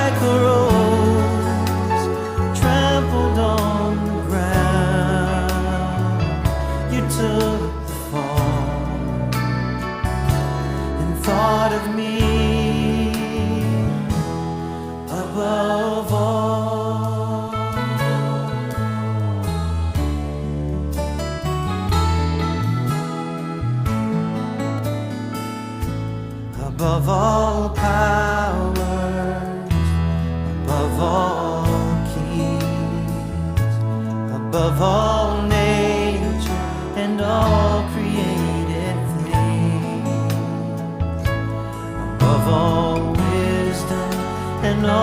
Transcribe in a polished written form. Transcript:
like a rose trampled on the ground. You took the fall and thought of me above all. Above all powers, above all kings, above all nature and all created things, above all wisdom and all